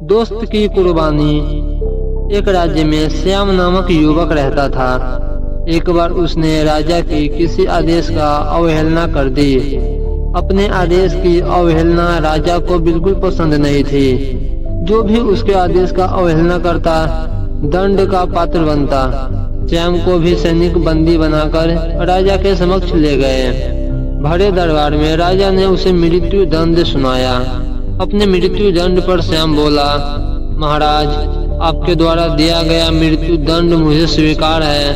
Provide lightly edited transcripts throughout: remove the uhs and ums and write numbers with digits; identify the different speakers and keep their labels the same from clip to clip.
Speaker 1: दोस्त की कुर्बानी। एक राज्य में श्याम नामक युवक रहता था। एक बार उसने राजा के किसी आदेश का अवहेलना कर दी। अपने आदेश की अवहेलना राजा को बिल्कुल पसंद नहीं थी। जो भी उसके आदेश का अवहेलना करता दंड का पात्र बनता। श्याम को भी सैनिक बंदी बनाकर राजा के समक्ष ले गए। भरे दरबार में राजा ने उसे मृत्यु दंड सुनाया। अपने मृत्यु दंड पर श्याम बोला, महाराज, आपके द्वारा दिया गया मृत्यु दंड मुझे स्वीकार है,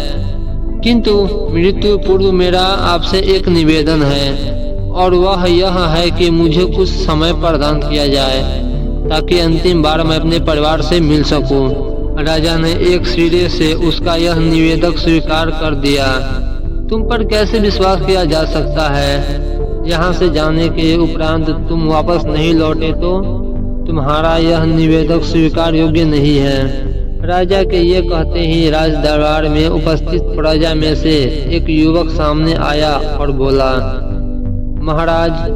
Speaker 1: किंतु मृत्यु पूर्व मेरा आपसे एक निवेदन है, और वह यह है कि मुझे कुछ समय प्रदान किया जाए ताकि अंतिम बार मैं अपने परिवार से मिल सकूं। राजा ने एक सिरे से उसका यह निवेदक स्वीकार कर दिया। तुम पर कैसे विश्वास किया जा सकता है? यहाँ से जाने के उपरांत तुम वापस नहीं लौटे तो तुम्हारा यह निवेदक स्वीकार योग्य नहीं है। राजा के ये कहते ही राज दरबार में उपस्थित प्रजा में से एक युवक सामने आया और बोला, महाराज,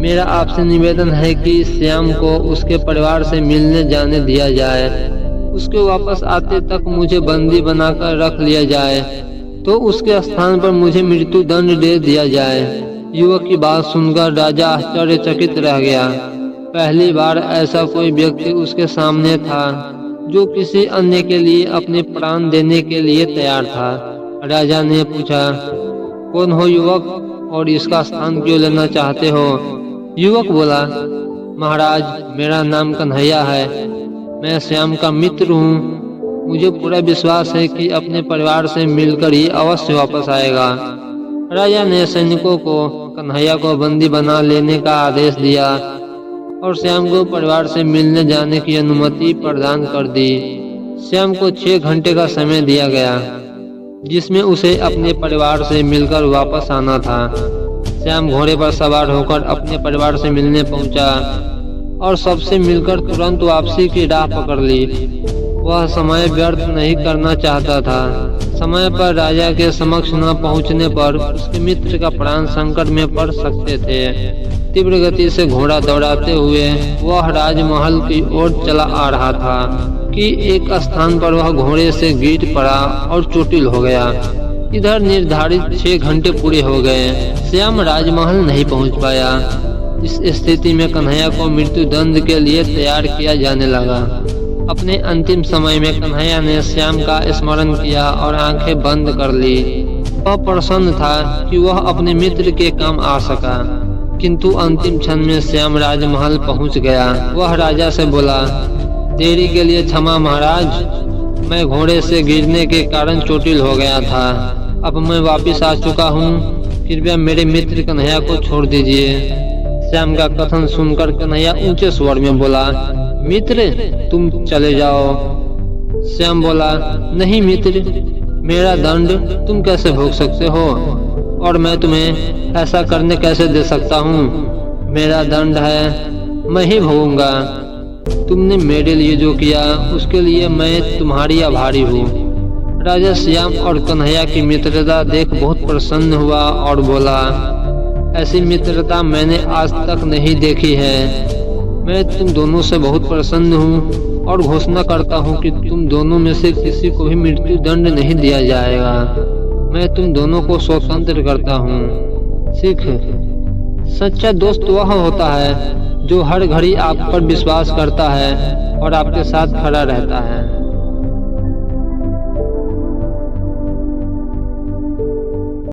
Speaker 1: मेरा आपसे निवेदन है कि श्याम को उसके परिवार से मिलने जाने दिया जाए। उसके वापस आते तक मुझे बंदी बनाकर रख लिया जाए, तो उसके स्थान पर मुझे मृत्यु दंड दे दिया जाए। युवक की बात सुनकर राजा आश्चर्यचकित रह गया। पहली बार ऐसा कोई व्यक्ति उसके सामने था जो किसी अन्य के लिए अपने प्राण देने के लिए तैयार था। राजा ने पूछा, कौन हो युवक, और इसका स्थान क्यों लेना चाहते हो? युवक बोला, महाराज, मेरा नाम कन्हैया है। मैं श्याम का मित्र हूँ। मुझे पूरा विश्वास है कि अपने परिवार से मिलकर ही अवश्य वापस आएगा। राजा ने सैनिकों को कन्हैया को बंदी बना लेने का आदेश दिया और श्याम को परिवार से मिलने जाने की अनुमति प्रदान कर दी। श्याम को 6 घंटे का समय दिया गया, जिसमें उसे अपने परिवार से मिलकर वापस आना था। श्याम घोड़े पर सवार होकर अपने परिवार से मिलने पहुंचा और सबसे मिलकर तुरंत वापसी की राह पकड़ ली। वह समय व्यर्थ नहीं करना चाहता था। समय पर राजा के समक्ष न पहुंचने पर उसके मित्र का प्राण संकट में पड़ सकते थे। तीव्र गति से घोड़ा दौड़ाते हुए वह राजमहल की ओर चला आ रहा था कि एक स्थान पर वह घोड़े से गिर पड़ा और चोटिल हो गया। इधर निर्धारित 6 घंटे पूरे हो गए। श्याम राजमहल नहीं पहुंच पाया। इस स्थिति में कन्हैया को मृत्यु दंड के लिए तैयार किया जाने लगा। अपने अंतिम समय में कन्हैया ने श्याम का स्मरण किया और आंखें बंद कर ली। वह प्रसन्न था कि वह अपने मित्र के काम आ सका, किंतु अंतिम क्षण में श्याम राजमहल पहुंच गया। वह राजा से बोला, देरी के लिए क्षमा महाराज, मैं घोड़े से गिरने के कारण चोटिल हो गया था। अब मैं वापस आ चुका हूँ। कृपया मेरे मित्र कन्हैया को छोड़ दीजिए। श्याम का कथन सुनकर कन्हैया ऊंचे स्वर में बोला, मित्र, तुम चले जाओ। श्याम बोला, नहीं मित्र, मेरा दंड तुम कैसे भोग सकते हो, और मैं तुम्हें ऐसा करने कैसे दे सकता हूँ? मेरा दंड है, मैं ही भोगूंगा। तुमने मेरे लिए जो किया उसके लिए मैं तुम्हारी आभारी हूँ। राजा श्याम और कन्हैया की मित्रता देख बहुत प्रसन्न हुआ और बोला, ऐसी मित्रता मैंने आज तक नहीं देखी है। मैं तुम दोनों से बहुत प्रसन्न हूँ और घोषणा करता हूँ कि तुम दोनों में से किसी को भी मृत्यु दंड नहीं दिया जाएगा। मैं तुम दोनों को स्वतंत्र करता हूँ। सिख, सच्चा दोस्त वह होता है जो हर घड़ी आप पर विश्वास करता है और आपके साथ खड़ा रहता है।